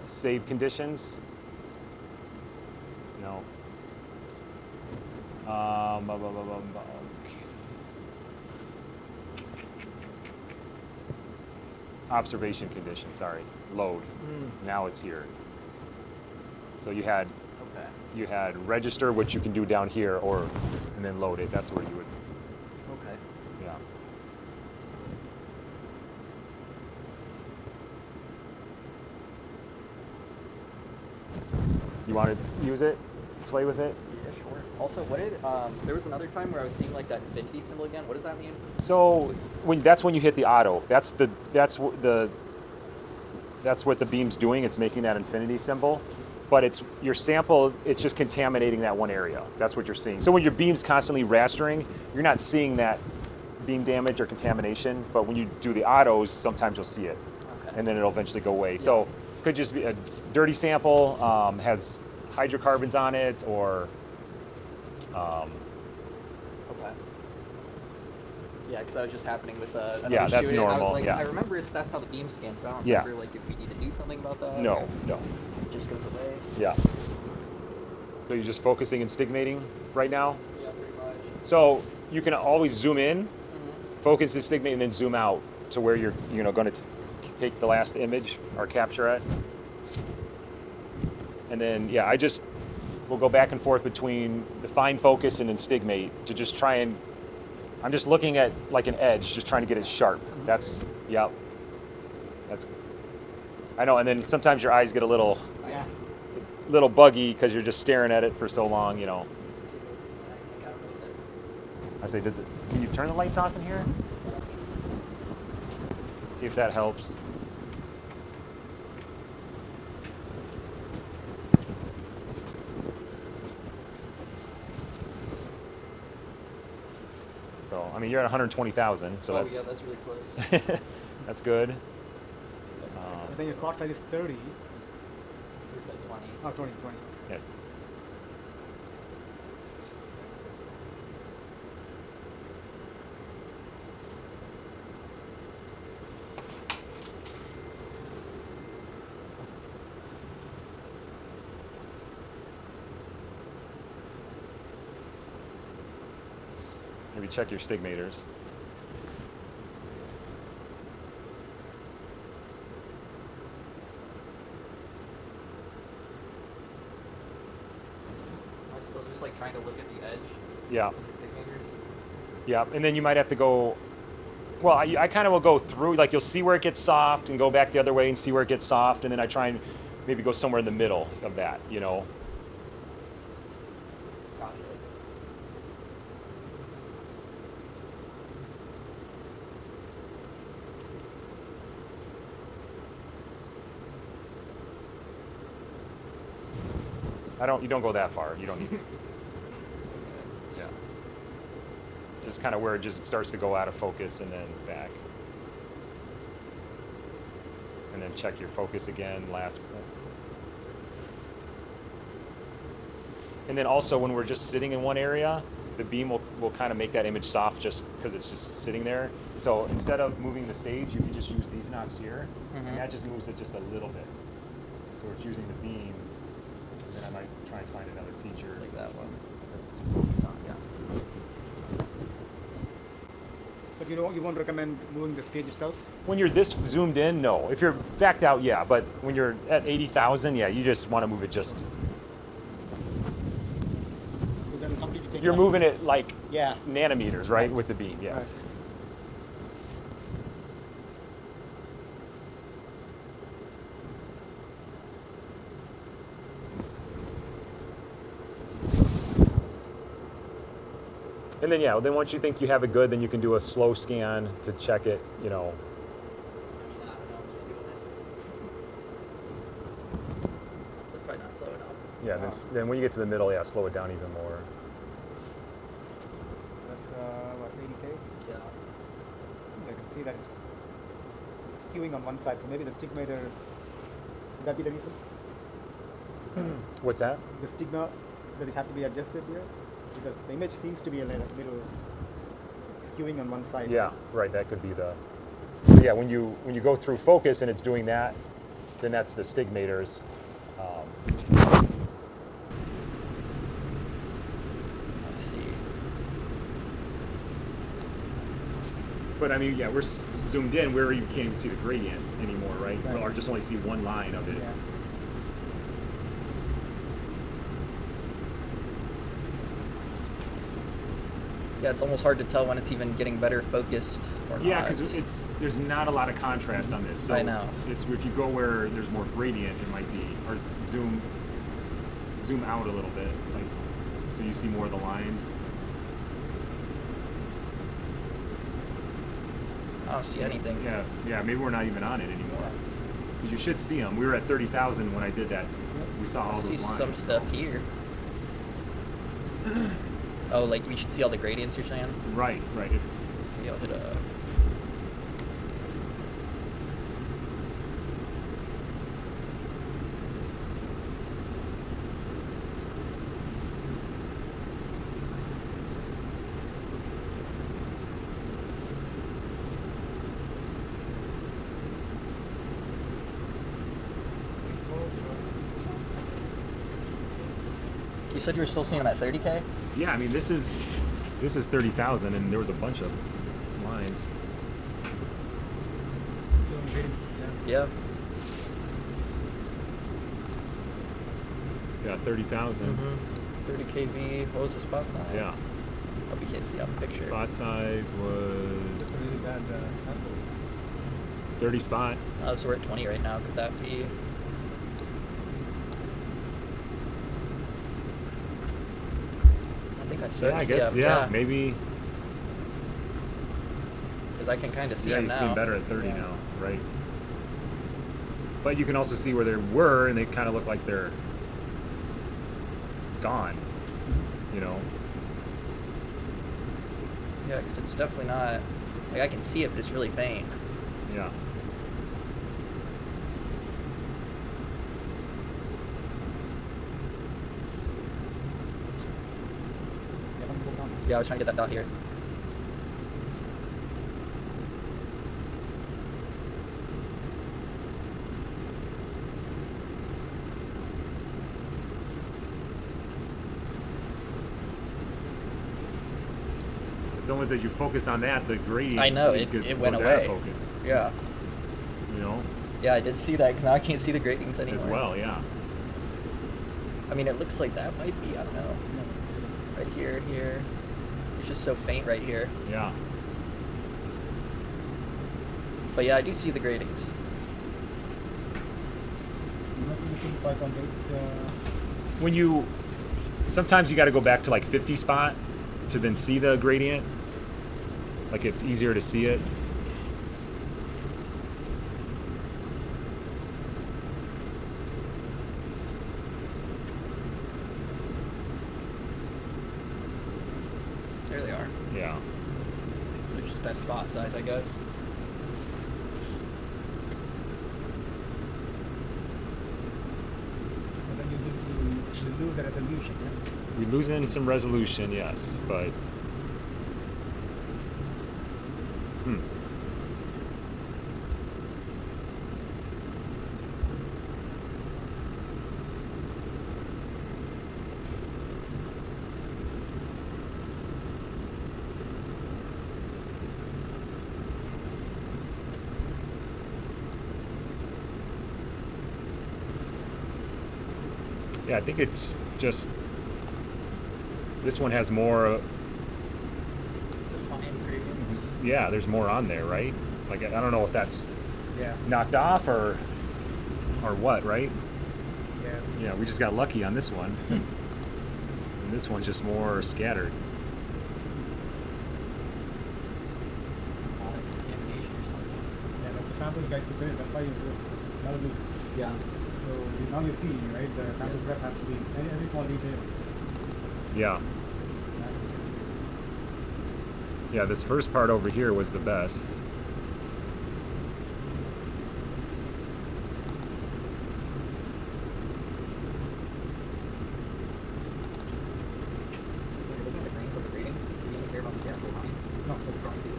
save conditions. No. Observation condition, sorry, load. Now it's here. So you had register, which you can do down here, and then load it. That's where you would. Okay. Yeah. You want to use it? Play with it? Yeah, sure. Also, what did there was another time where I was seeing like that infinity symbol again. What does that mean? So that's when you hit the auto. That's what the beam's doing. It's making that infinity symbol. But it's your sample, it's just contaminating that one area. That's what you're seeing. So when your beam's constantly rastering, you're not seeing that beam damage or contamination, but when you do the autos, sometimes you'll see it. Okay. And then it'll eventually go away. Yeah. So it could just be a dirty sample, has hydrocarbons on it, or okay. Yeah, because that was just happening with another yeah, that's student. normal. I was like, yeah. I remember that's how the beam scans, but I don't Yeah. remember like if we need to do something about that. No, or no. it just goes away. Yeah. So you're just focusing and stigmating right now? Yeah, pretty much. So you can always zoom in, focus and stigmate, and then zoom out to where you're going to take the last image or capture it. And then, yeah, we'll go back and forth between the fine focus and then stigmate to just try and, I'm just looking at like an edge, just trying to get it sharp. That's, yep. That's, I know, and then sometimes your eyes get a little buggy because you're just staring at it for so long, you know. I say, can you turn the lights off in here? See if that helps. So, I mean, you're at 120,000, so yeah, that's really close. that's good. I think your card size is 30. Like 20. Oh, 20. Yeah. Maybe check your stigmators. I'm still just like trying to look at the edge. Yeah. Of the stigmators. Yeah, and then you might have to go, well, I kind of will go through, like you'll see where it gets soft and go back the other way and see where it gets soft, and then I try and maybe go somewhere in the middle of that, you know. Gotcha. You don't go that far. You don't need to. Yeah. Just kind of where it just starts to go out of focus and then back. And then check your focus again, last. And then also when we're just sitting in one area, the beam will kind of make that image soft just because it's just sitting there. So instead of moving the stage, you can just use these knobs here, and that just moves it just a little bit. So it's using the beam. Then I might try and find another feature Like that one. to focus on. Yeah. But you won't recommend moving the stage itself? When you're this zoomed in, no. If you're backed out, yeah. But when you're at 80,000, yeah, you just want to move it just. You're moving it like nanometers, right, with the beam, yes. Right. And then, yeah, then once you think you have it good, then you can do a slow scan to check it, you know. I don't know what you're doing. That's probably not slow enough. Yeah, then when you get to the middle, yeah, slow it down even more. That's what, 80K? Yeah. I can see that it's skewing on one side, so maybe the stigmator, would that be the reason? What's that? The stigma, does it have to be adjusted here? Because the image seems to be a little skewing on one side. Yeah, right, that could be the. Yeah, when you go through focus and it's doing that, then that's the stigmators. Let's see. But I mean, yeah, we're zoomed in where you can't even see the gradient anymore, right? Right. Or just only see one line of it. Yeah. Yeah, it's almost hard to tell when it's even getting better focused or not. Yeah, because there's not a lot of contrast on this. So I know. It's if you go where there's more gradient, it might be, or zoom out a little bit, like so you see more of the lines. I don't see anything. Yeah, maybe we're not even on it anymore. Because you should see them. We were at 30,000 when I did that. We saw all I see those lines. some stuff here. Oh, like we should see all the gradients you're saying? Right. Maybe I'll hit a... You said you were still seeing them at 30K? Yeah, I mean this is 30,000, and there was a bunch of lines. Still in grades, yeah. Yep. Yeah, 30,000. 30 kV. What was the spot size? Yeah. Hope you can't see on the picture. Spot size Just was a really bad sample. 30 spot. Oh, so we're at 20 right now. Could that be? I think I searched. Yeah, I guess. Yeah, maybe. Because I can kind of see Yeah, them you now. see them better at 30 Yeah. now, right? But you can also see where they were, and they kind of look like they're gone. You know. Yeah, because it's definitely not. Like I can see it, but it's really faint. Yeah. Yeah, one goes on. Yeah, I was trying to get that dot here. It's almost as you focus on that, the gradient. I know, it goes went out of away. focus. Yeah. You know, Yeah, I did see that because now I can't see the gradings anymore. as well. Yeah. I mean, it looks like that might be, I don't know, right here, here. It's just so faint right here. Yeah. But yeah, I do see the gradings. You're not using 5.8. When you, sometimes you got to go back to like 50 spot to then see the gradient. Like it's easier to see it. There they are. Yeah. So it's just that spot size, I guess. And then you lose the resolution. Yeah? We losing some resolution, yes, but. Yeah, I think it's just this one has more. Defined gradients. Yeah, there's more on there, right? Like I don't know if that's Yeah. knocked off or what, right? Yeah. Yeah, we just got lucky on this one. And this one's just more scattered. Contamination or something. Yeah, that's the sample guys prepared. That's why you do another. Yeah. So now you see, right? The sample prep has to be every small detail. Yeah. Yeah, this first part over here was the best. When you're looking at the grains of the gradings, do you even care about the actual lines? No. What's wrong with you?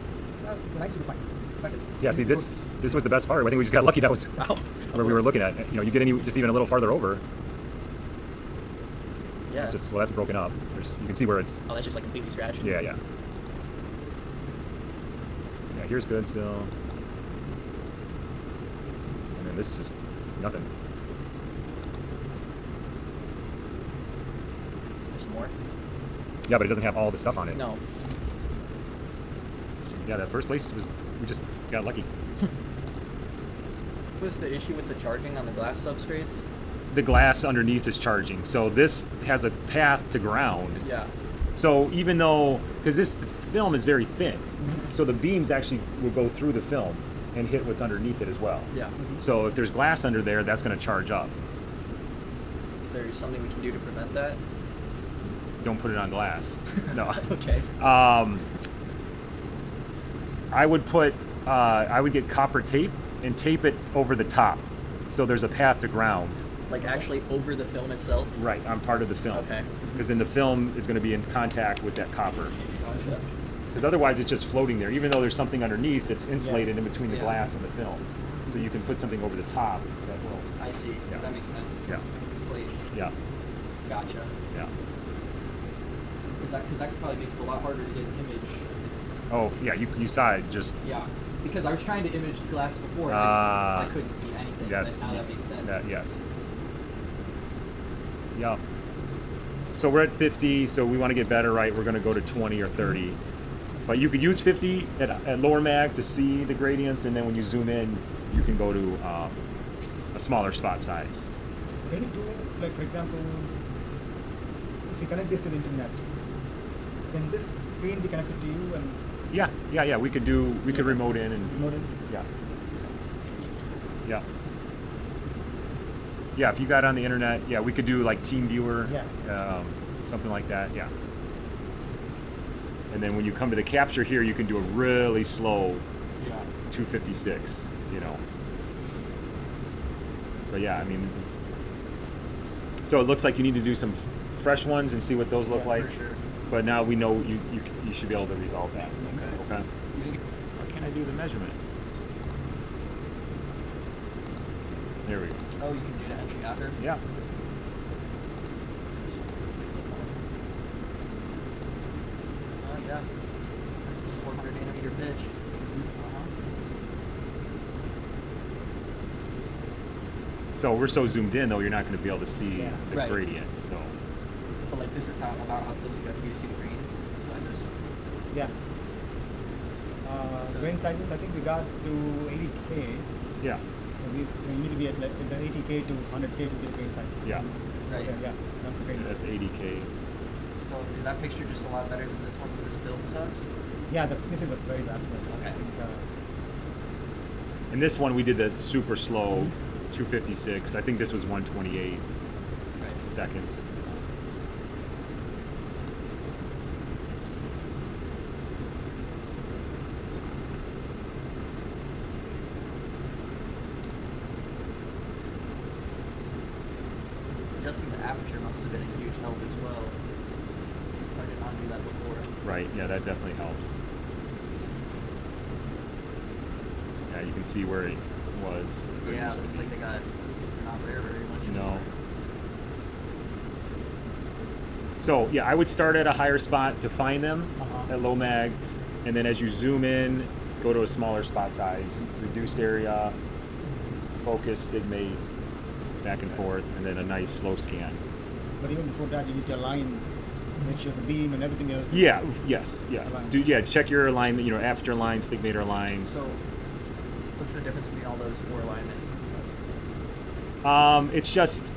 The lines should be fine. Focus. Yeah, see, this was the best part. I think we just got lucky. That was Wow. where we were looking at. You know, you get just even a little farther over. Yeah. It's just, well, that's broken up. You can see where it's. Oh, that's just like completely scratched. Yeah, yeah. Yeah, here's good still. And then this is just nothing. There's some more. Yeah, but it doesn't have all the stuff on it. No. Yeah, that first place we just got lucky. What's the issue with the charging on the glass substrates? The glass underneath is charging, so this has a path to ground. Yeah. So even though, because this film is very thin, so the beams actually will go through the film and hit what's underneath it as well. Yeah. So if there's glass under there, that's going to charge up. Is there something we can do to prevent that? Don't put it on glass. No. Okay. I would get copper tape and tape it over the top, so there's a path to ground. Like actually over the film itself? Right, on part of the film. Okay. Because then the film is going to be in contact with that copper. Gotcha. Because otherwise it's just floating there, even though there's something underneath that's insulated in between the Yeah. glass and the film. So you can put something over the top that will. I see. Yeah. That makes sense. Yeah. It's like a plate. Yeah, Gotcha. yeah. Because that probably makes it a lot harder to get an image if it's... Oh, yeah, you saw it just. Yeah. Because I was trying to image the glass before and I couldn't see anything. That's, But now that makes sense. Yes. Yeah. So we're at 50, so we want to get better, right? We're going to go to 20 or 30. But you could use 50 at lower mag to see the gradients, and then when you zoom in, you can go to a smaller spot size. Can you do, like, for example, if you connect this to the internet, can this screen be connected to you and Yeah. We could remote in and. remote it? Yeah. Yeah. Yeah, if you got on the internet, yeah, we could do like TeamViewer, something like that, yeah. And then when you come to the capture here, you can do a really slow 256, you know. But yeah, I mean, so it looks like you need to do some fresh ones and see what those look like. For sure. But now we know you should be able to resolve that. Okay. Okay. Why can't I do the measurement? There we go. Oh, you can do the entry after? Yeah. Oh, yeah. That's the 400 nanometer pitch. So we're so zoomed in, though, you're not going to be able to see Yeah. the Right. gradient. So But like this is about how close you have to be to see the grain sizes. Yeah. So Grain it's- sizes, I think we got to 80K. yeah, So we need to be at like the 80K to 100K to see the grain size. yeah, Right. Yeah, that's the grain. that's 80K. So is that picture just a lot better than this one because this film sucks? Yeah, this is a very bad size. Okay. I think, And this one we did the super slow 256. I think this was 128 Right. seconds. Adjusting the aperture must have been a huge help as well. So I did not do that before. Right, yeah, that definitely helps. Yeah, you can see where it was. where it Yeah, used to looks be. like they got not there very much. No. anymore. So yeah, I would start at a higher spot to find them Uh-huh. at low mag, and then as you zoom in, go to a smaller spot size, reduced area, focus, stigmate, back and forth, and then a nice slow scan. but even before that, you need to align, make sure the beam and everything else. Yeah, yes. Align. Check your alignment, aperture lines, stigmator lines. So what's the difference between all those four alignment? It's just,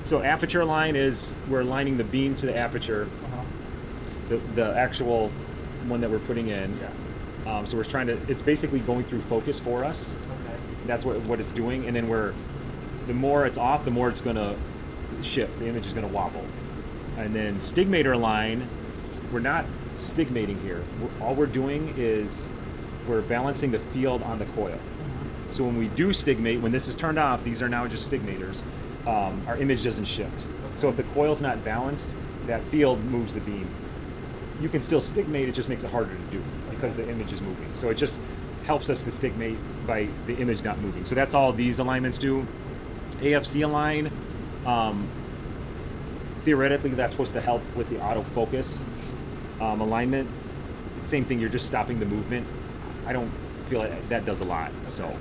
so aperture line is, we're aligning the beam to the aperture, Uh-huh. the actual one that we're putting in. Yeah. So we're trying to, it's basically going through focus for us. Okay. That's what it's doing, and then the more it's off, the more it's going to shift. The image is going to wobble. And then stigmator line, we're not stigmating here. All we're doing is we're balancing the field on the coil. So when we do stigmate, when this is turned off, these are now just stigmators, our image doesn't shift. So if the coil's not balanced, that field moves the beam. You can still stigmate, it just makes it harder to do because the image is moving. So it just helps us to stigmate by the image not moving. So that's all these alignments do. AFC align, theoretically that's supposed to help with the autofocus alignment. Same thing, you're just stopping the movement. I don't feel like that does a lot, so.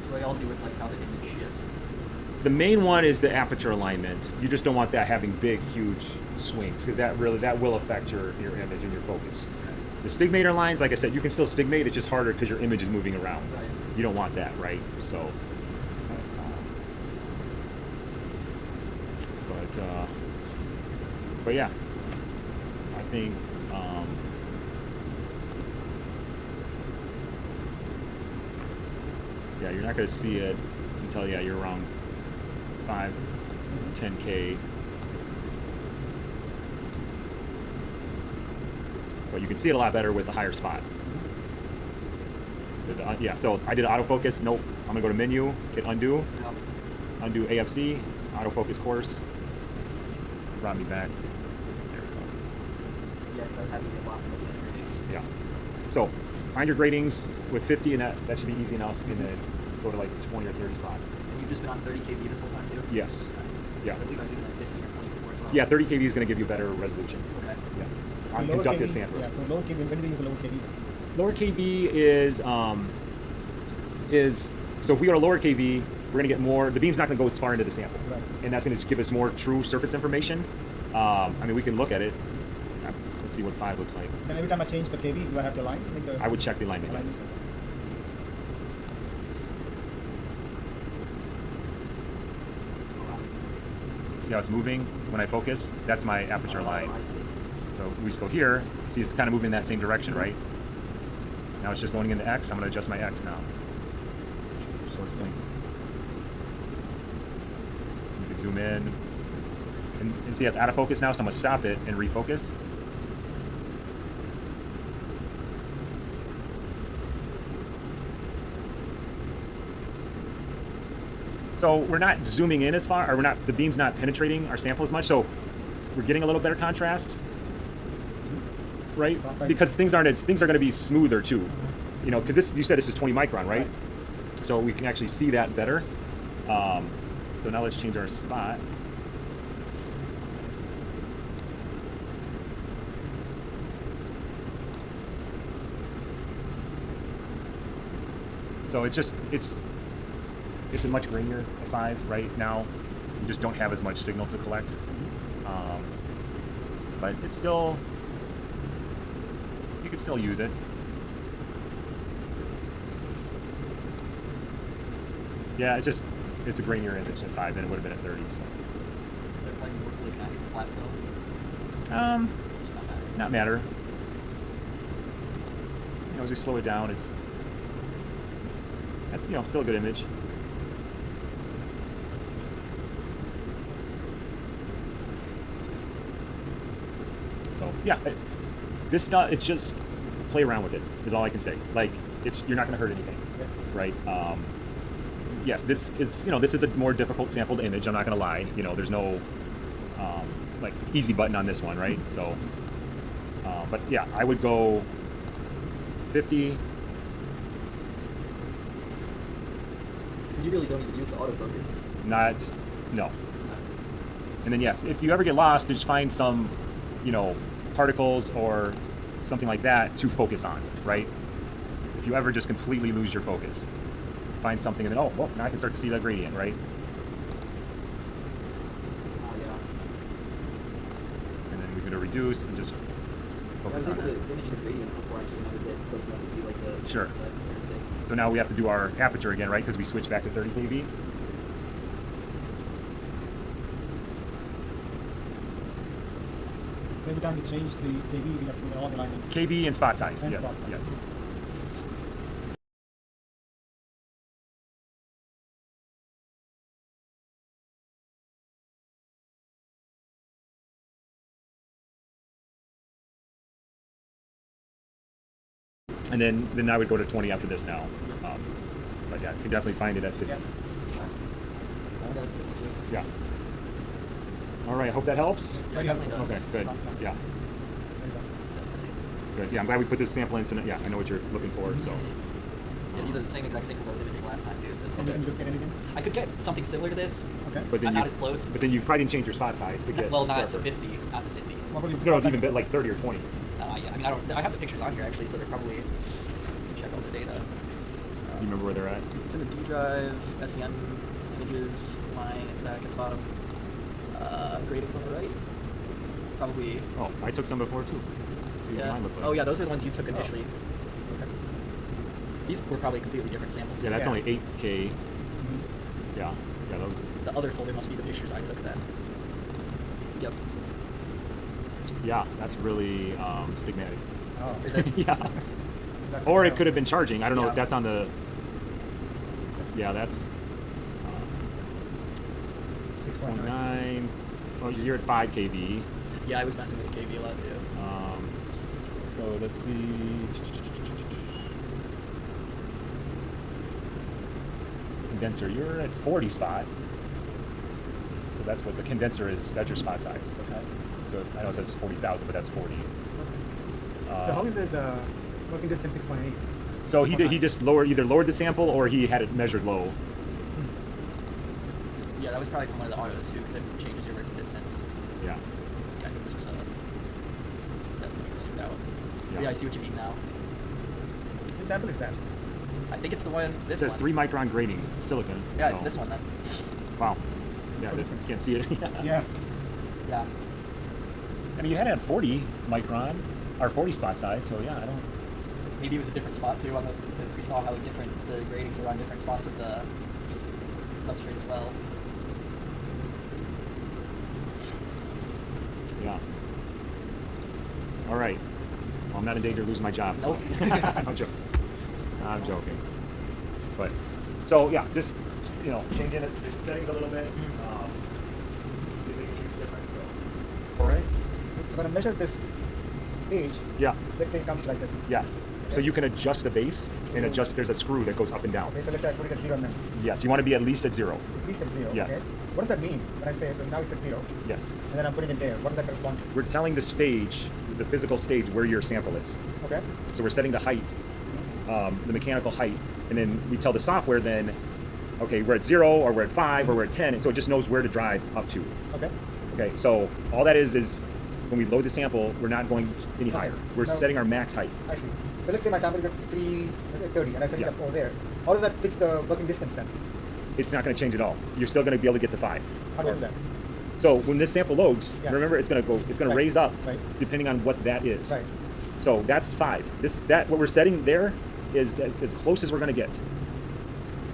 So they all do with like how the image shifts. The main one is the aperture alignment. You just don't want that having big, huge swings, because that will affect your image and your focus. The stigmator lines, like I said, you can still stigmate, it's just harder because your image is moving around. Right. You don't want that, right? So, but yeah, I think, yeah, you're not going to see it until, yeah, you're around 5, 10K. But you can see it a lot better with a higher spot. Yeah, so I did autofocus. Nope. I'm going to go to menu, hit undo. Yep. Undo AFC, autofocus course. Brought me back. There we go. Yeah, because I was having to get a lot looking at ratings. Yeah. So find your gratings with 50, and that should be easy enough. And then go to like 20 or 30 slot. And you've just been on 30 kb this whole time too? Yes. Yeah. I believe I was using like 15 or 20 before as well. Yeah, 30 kb is going to give you better resolution. Okay. Yeah. On Lower conductive KB, samples. Yeah, so lower KB, when do we use lower KB? Lower kb is so if we go to lower kb, we're going to get more. The beam's not going to go as far into the sample, Right. and that's going to give us more true surface information. I mean, we can look at it. Let's see what 5 looks like. Then every time I change the KB, do I have to align? I would check the alignment. Yes. See how it's moving when I focus? That's my aperture line. I see. So we just go here. See, it's kind of moving in that same direction, right? Now it's just going into X. I'm going to adjust my X now. So it's going. You can zoom in. And see, it's out of focus now, so I'm going to stop it and refocus. So we're not zooming in as far, or the beam's not penetrating our sample as much, so we're getting a little better contrast, right? Because things are going to be smoother too, you know, because you said this is 20 micron, right? So we can actually see that better. So now let's change our spot. So it's a much grainier 5 right now. You just don't have as much signal to collect. But it's still, you can still use it. Yeah, it's a grainier image at 5 than it would have been at 30. So. They're like more like an actual flat film. Does Not matter. You know, as we slow it down, that's still a good image. So yeah, this stuff, it's just play around with it is all I can say. Like you're not going to hurt anything, right? Yes, this is a more difficult sampled image. I'm not going to lie. You know, there's no like easy button on this one, right? So, but yeah, I would go 50. You really don't even use the autofocus. No. And then yes, if you ever get lost, just find some, particles or something like that to focus on, right? If you ever just completely lose your focus, find something and then, well, now I can start to see that gradient, right? Oh, yeah. And then we're going to reduce and just focus on I was able it. to image the gradient before I actually never did close enough to see like the Sure. size of certain thing. So now we have to do our aperture again, right? Because we switched back to 30 kb. Every time we change the KB, we have to do all the alignment. kb and spot size, And yes, spot size. yes. And then I would go to 20 after this now. But yeah, you can definitely find it at 50. Yeah. That's good too. Yeah. All right, I hope that helps. Yeah, it definitely does. Okay, good. Yeah, Very good. Definitely. good. Yeah, I'm glad we put this sample in. So yeah, I know what you're looking for. So Yeah, these are the same exact samples I was imaging last time too. So And you can look at anything? I could get something similar to this. Okay. But then Not you, as close. But then you probably didn't change your spot size to get. Well, not sharper. to 50. Not to 50. What would you No, even bit like 30 or 20. Yeah, I mean, I have the pictures on here actually, so they're probably. You can check all the data. You remember where they're at? It's in the D drive, SEM images, mine, exact at the bottom. Gradings on the right. Probably. Oh, I took some before too. See what Yeah. mine looked like. Oh yeah, those are the ones you took initially. Okay. These were probably completely different samples. Yeah, that's Yeah. only 8K. Mhm. Yeah, those. The other folder must be the pictures I took then. Yep. Yeah, that's really stigmatic. Oh. Is it? Yeah. That's Or good it to could know. have been charging. I don't know. Yeah. That's on the. Yeah, that's 6.9. Well, you're at 5 kV. Yeah, I was messing with the KV a lot too. So let's see. Condenser, you're at 40 spot. So that's what the condenser is. That's your spot size. Okay. So I know it says 40,000, but that's 40. So how is this working distance 6.8? So he just either lowered the sample or he had it measured low. Yeah, that was probably from one of the autos too, because it changes your working distance. Yeah. Yeah, I think this was that was zoomed out. Yeah. Yeah, I see what you mean now. Which sample is that? I think it's the one. It This says one. 3 micron grading silicon. Yeah, so- it's this one then. Wow. Yeah, So you different. can't see it. Yeah. Yeah. I mean, you had it at 40 micron, or 40 spot size, so yeah, I don't. Maybe it was a different spot too, on the because we saw how different the gradings are on different spots of the substrate as well. Yeah. All right. Well, I'm not in danger of losing my job. So. Nope. I'm joking. I'm joking. But, so yeah, just, changing the settings a little bit. They make a huge difference. So. All right. So I'm gonna measure this stage. Yeah. Let's say it comes like this. Yes. So you can adjust the base and adjust. There's a screw that goes up and down. Okay, so let's say I put it at 0 now. Yes. You want to be at least at 0. At least at 0. Yes. Okay. What does that mean when I say now it's at 0? Yes. And then I'm putting it there. What does that correspond to? We're telling the stage, the physical stage, where your sample is. Okay. So we're setting the height, the mechanical height, and then we tell the software then, okay, we're at 0 or we're at 5 or we're at 10, and so it just knows where to drive up to. Okay. Okay, so all that is when we load the sample, we're not going any higher. We're Now- setting our max height. I see. So let's say my sample is at 330 and I set it Yeah. up over there. How does that fix the working distance then? It's not going to change at all. You're still going to be able to get to 5. How do I do that? So when this sample loads, Yeah. remember it's going to Right. raise up Right. depending on what that is. Right. So that's 5. What we're setting there is as close as we're going to get.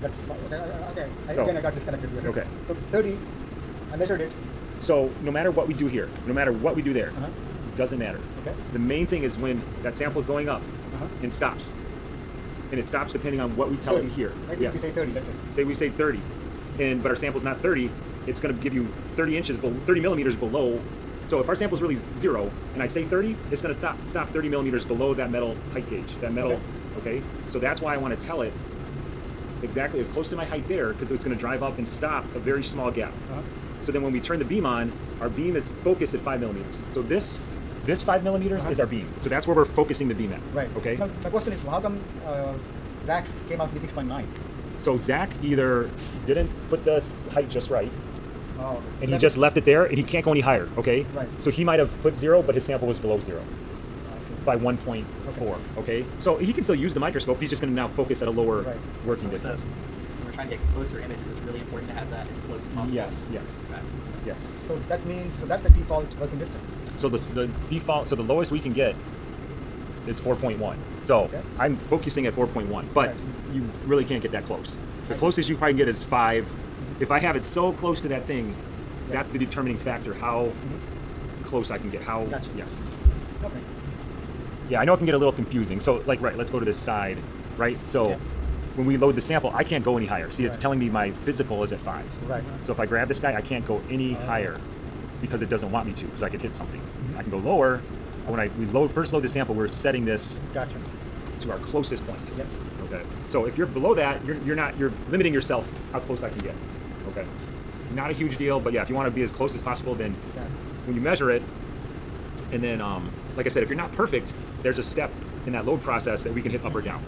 That's fine. Okay. So- Again, I got disconnected with it. Okay. So 30, I measured it. So no matter what we do here, no matter what we do there, Uh-huh. it doesn't matter. Okay. The main thing is when that sample is going up Uh-huh. and stops. And it stops depending on what we tell it 30. here. Right? Yes. We say 30, that's it. Say we say 30, but our sample's not 30, it's going to give you 30 millimeters below. So if our sample's really 0 and I say 30, it's going to stop 30 millimeters below that metal height gauge, that metal. Okay. So that's why I want to tell it exactly as close to my height there, because it's going to drive up and stop a very small gap. Uh-huh. So then when we turn the beam on, our beam is focused at 5 millimeters. So this 5 millimeters is our beam. So that's where we're focusing the beam at. Right. Okay. Now, my question is, how come Zach's came out to be 6.9? So Zach either didn't put the height just right, Oh, and he that's- just left it there, and he can't go any higher. Okay. Right. So he might have put 0, but his sample was below 0 I see. by 1.4. Okay. So he can still use the microscope. He's just going to now focus at a lower Right. working So it says distance. when we're trying to get closer images, it's really important to have that as close as possible. Yes. Yes. Okay. Yes. So that means, so that's the default working distance. So the default, so the lowest we can get is 4.1. So Okay. I'm focusing at 4.1, but Right. you really can't get that close. The I- closest you probably get is 5. If I have it so close to that thing, Yeah. that's the determining factor how close I can get. How Gotcha. yes. Okay. Yeah, I know it can get a little confusing. So like let's go to this side, right? So Yeah. when we load the sample, I can't go any higher. See, it's Right. telling me my physical is at 5. Right. So if I grab this guy, I can't go any higher because it doesn't want me to, because I could hit something. I can go lower. When we first load the sample, we're setting this Gotcha. to our closest point. Yep. Okay. So if you're below that, you're limiting yourself how close I can get. Okay. Not a huge deal, but yeah, if you want to be as close as possible, then Yeah. when you measure it, and then like I said, if you're not perfect, there's a step in that load process that we can hit up or down.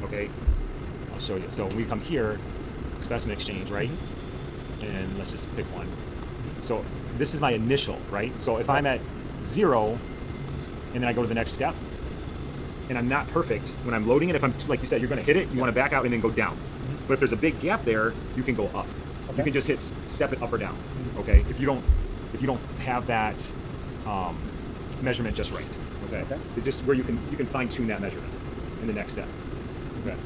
Okay. show you. So when we come here, specimen exchange, right? And let's just pick one. So this is my initial, right? So if I'm at 0, and then I go to the next step, and I'm not perfect when I'm loading it, if I'm, like you said, you're gonna hit it, you wanna back out and then go down. But if there's a big gap there, you can go up. You can just hit step it up or down, okay? If you don't have that measurement just right, okay? It's just where you can fine tune that measurement in the next step, okay?